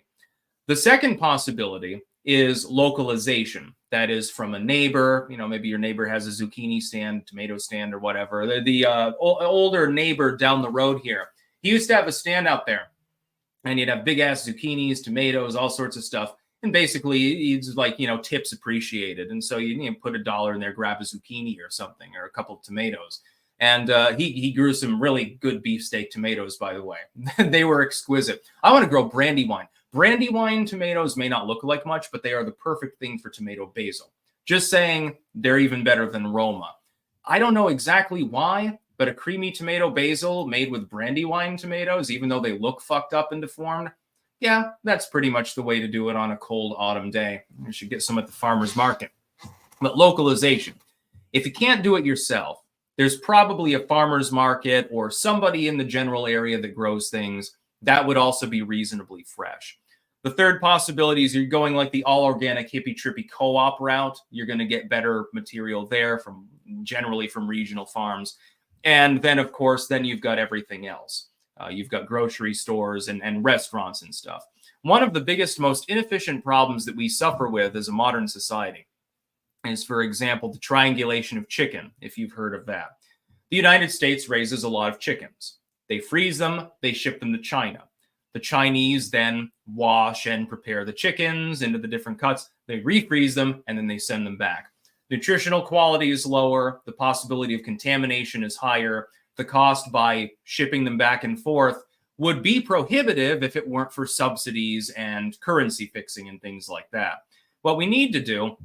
The second possibility is localization. That is from a neighbor. Maybe your neighbor has a zucchini stand, tomato stand, or whatever. The older neighbor down the road here, he used to have a stand out there. And you'd have big ass zucchinis, tomatoes, all sorts of stuff. And basically, it's like, tips appreciated. And so you put $1 in there, grab a zucchini or something, or a couple of tomatoes. And he grew some really good beefsteak tomatoes, by the way. They were exquisite. I want to grow Brandywine. Brandywine tomatoes may not look like much, but they are the perfect thing for tomato basil. Just saying, they're even better than Roma. I don't know exactly why, but a creamy tomato basil made with Brandywine tomatoes, even though they look fucked up and deformed, yeah, that's pretty much the way to do it on a cold autumn day. You should get some at the farmer's market. But localization. If you can't do it yourself, there's probably a farmer's market or somebody in the general area that grows things that would also be reasonably fresh. The third possibility is you're going like the all-organic hippie-trippy co-op route. You're going to get better material there generally from regional farms. And then, of course, then you've got everything else. You've got grocery stores and restaurants and stuff. One of the biggest, most inefficient problems that we suffer with as a modern society is, for example, the triangulation of chicken, if you've heard of that. The United States raises a lot of chickens. They freeze them, they ship them to China. The Chinese then wash and prepare the chickens into the different cuts. They refreeze them, and then they send them back. Nutritional quality is lower. The possibility of contamination is higher. The cost by shipping them back and forth would be prohibitive if it weren't for subsidies and currency fixing and things like that. What we need to do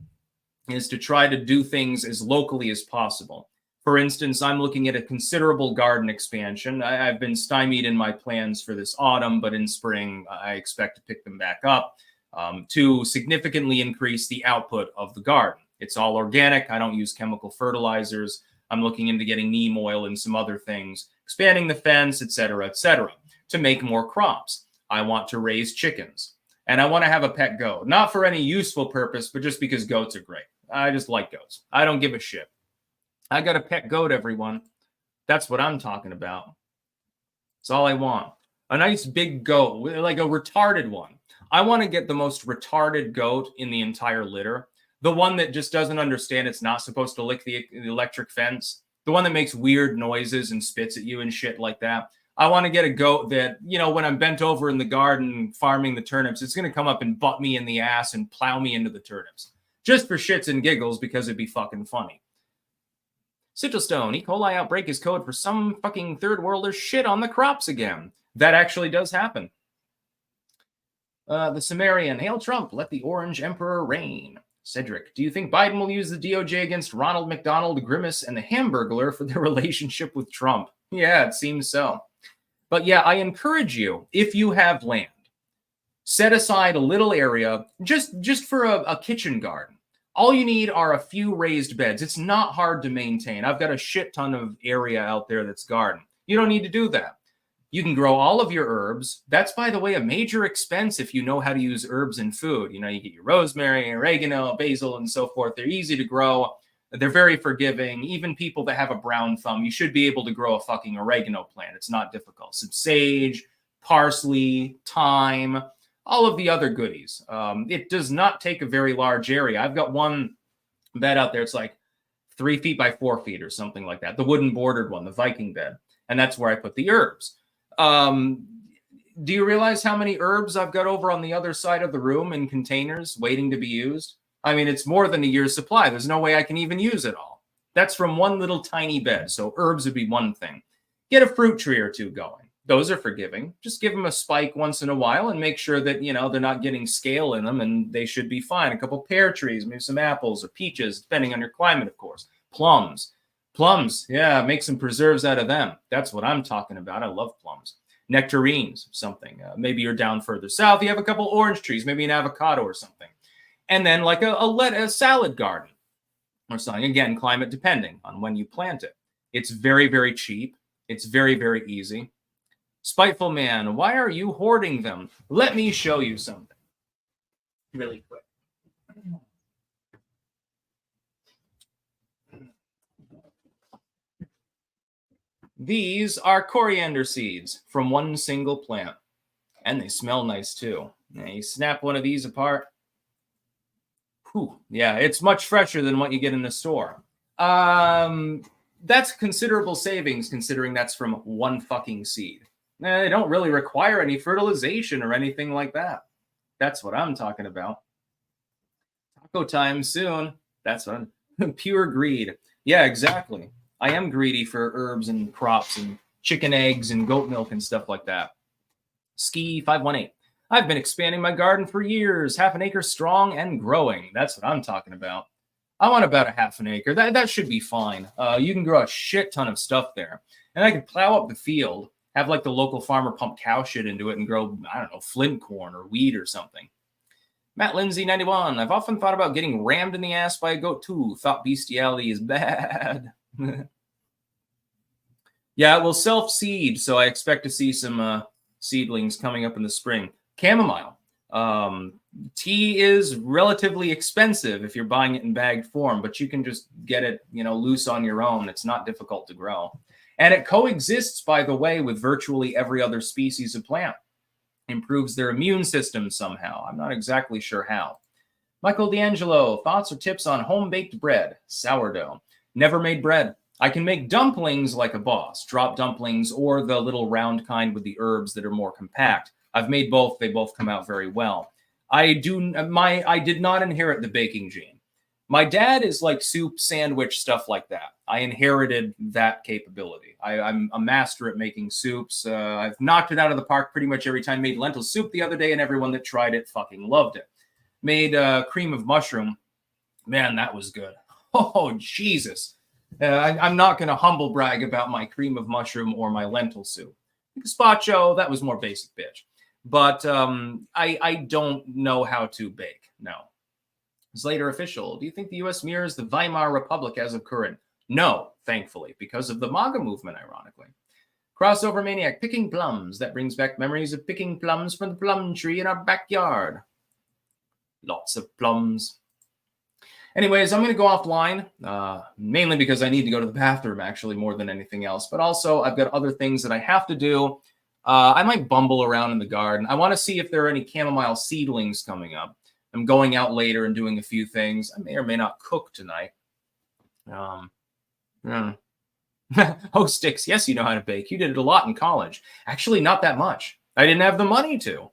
is to try to do things as locally as possible. For instance, I'm looking at a considerable garden expansion. I've been stymied in my plans for this autumn, but in spring, I expect to pick them back up to significantly increase the output of the garden. It's all organic. I don't use chemical fertilizers. I'm looking into getting neem oil and some other things, expanding the fence, et cetera, to make more crops. I want to raise chickens, and I want to have a pet goat, not for any useful purpose, but just because goats are great. I just like goats. I don't give a shit. I got a pet goat, everyone. That's what I'm talking about. That's all I want. A nice big goat, like a retarded one. I want to get the most retarded goat in the entire litter. The one that just doesn't understand it's not supposed to lick the electric fence. The one that makes weird noises and spits at you and shit like that. I want to get a goat that, when I'm bent over in the garden farming the turnips, it's going to come up and butt me in the ass and plow me into the turnips. Just for shits and giggles because it'd be fucking funny. Sigilstone, E. coli outbreak is code for some fucking third worlder shit on the crops again. That actually does happen. The Sumerian, hail Trump, let the Orange Emperor reign. Cedric, do you think Biden will use the DOJ against Ronald McDonald, Grimace, and the Hamburglar for their relationship with Trump? Yeah, it seems so. But yeah, I encourage you, if you have land, set aside a little area just for a kitchen garden. All you need are a few raised beds. It's not hard to maintain. I've got a shit ton of area out there that's garden. You don't need to do that. You can grow all of your herbs. That's, by the way, a major expense if you know how to use herbs in food. You get your rosemary, oregano, basil, and so forth. They're easy to grow. They're very forgiving. Even people that have a brown thumb, you should be able to grow a fucking oregano plant. It's not difficult. Some sage, parsley, thyme, all of the other goodies. It does not take a very large area. I've got one bed out there. It's like 3 feet by 4 feet or something like that. The wooden bordered one, the Viking bed. And that's where I put the herbs. Do you realize how many herbs I've got over on the other side of the room in containers waiting to be used? I mean, it's more than a year's supply. There's no way I can even use it all. That's from one little tiny bed. So herbs would be one thing. Get a fruit tree or two going. Those are forgiving. Just give them a spike once in a while and make sure that, they're not getting scale in them and they should be fine. A couple pear trees, maybe some apples or peaches, depending on your climate, of course. Plums, yeah, make some preserves out of them. That's what I'm talking about. I love plums. Nectarines, something. Maybe you're down further south. You have a couple orange trees, maybe an avocado or something. And then like a salad garden or something. Again, climate depending on when you plant it. It's very, very cheap. It's very, very easy. Spiteful man, why are you hoarding them? Let me show you something really quick. These are coriander seeds from one single plant. And they smell nice too. Now you snap one of these apart. Whew, yeah, it's much fresher than what you get in the store. That's considerable savings considering that's from one fucking seed. They don't really require any fertilization or anything like that. That's what I'm talking about. Taco time soon. That's what I'm pure greed. Yeah, exactly. I am greedy for herbs and crops and chicken eggs and goat milk and stuff like that. Ski 518. I've been expanding my garden for years, half an acre strong and growing. That's what I'm talking about. I want about a half an acre. That should be fine. You can grow a shit ton of stuff there. And I could plow up the field, have like the local farmer pump cow shit into it and grow, I don't know, flint corn or wheat or something. Matt Lindsay 91. I've often thought about getting rammed in the ass by a goat too. Thought bestiality is bad. Yeah, it will self-seed, so I expect to see some seedlings coming up in the spring. Chamomile. Tea is relatively expensive if you're buying it in bagged form, but you can just get it, loose on your own. It's not difficult to grow. And it coexists, by the way, with virtually every other species of plant. Improves their immune system somehow. I'm not exactly sure how. Michael D'Angelo, thoughts or tips on home-baked bread, sourdough. Never made bread. I can make dumplings like a boss, drop dumplings, or the little round kind with the herbs that are more compact. I've made both. They both come out very well. I did not inherit the baking gene. My dad is like soup, sandwich, stuff like that. I inherited that capability. I'm a master at making soups. I've knocked it out of the park pretty much every time. Made lentil soup the other day, and everyone that tried it fucking loved it. Made cream of mushroom. Man, that was good. Oh, Jesus. I'm not going to humble brag about my cream of mushroom or my lentil soup. Gazpacho, that was more basic bitch. But I don't know how to bake. No. Slater official. Do you think the U.S. mirrors the Weimar Republic as of current? No, thankfully, because of the MAGA movement, ironically. Crossover maniac. Picking plums. That brings back memories of picking plums from the plum tree in our backyard. Lots of plums. Anyways, I'm going to go offline, mainly because I need to go to the bathroom, actually, more than anything else. But also, I've got other things that I have to do. I might bumble around in the garden. I want to see if there are any chamomile seedlings coming up. I'm going out later and doing a few things. I may or may not cook tonight. Oh, Sticks, yes, you know how to bake. You did it a lot in college. Actually, not that much. I didn't have the money to.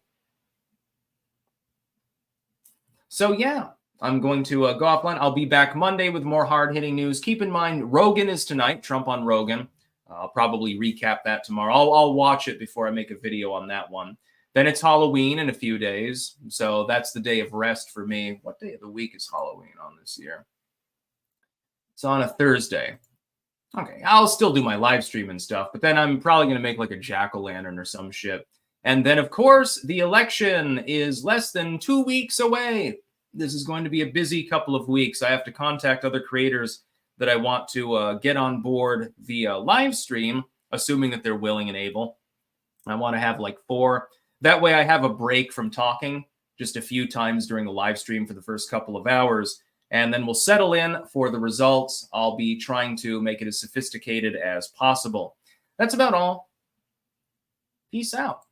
So, yeah. I'm going to go offline. I'll be back Monday with more hard-hitting news. Keep in mind, Rogan is tonight, Trump on Rogan. I'll probably recap that tomorrow. I'll watch it before I make a video on that one. Then it's Halloween in a few days, so that's the day of rest for me. What day of the week is Halloween on this year? It's on a Thursday. Okay, I'll still do my live stream and stuff, but then I'm probably going to make like a jack-o'-lantern or some shit. And then, of course, the election is less than 2 weeks away. This is going to be a busy couple of weeks. I have to contact other creators that I want to get on board via live stream, assuming that they're willing and able. I want to have like 4. That way I have a break from talking just a few times during the live stream for the first couple of hours, and then we'll settle in for the results. I'll be trying to make it as sophisticated as possible. That's about all. Peace out.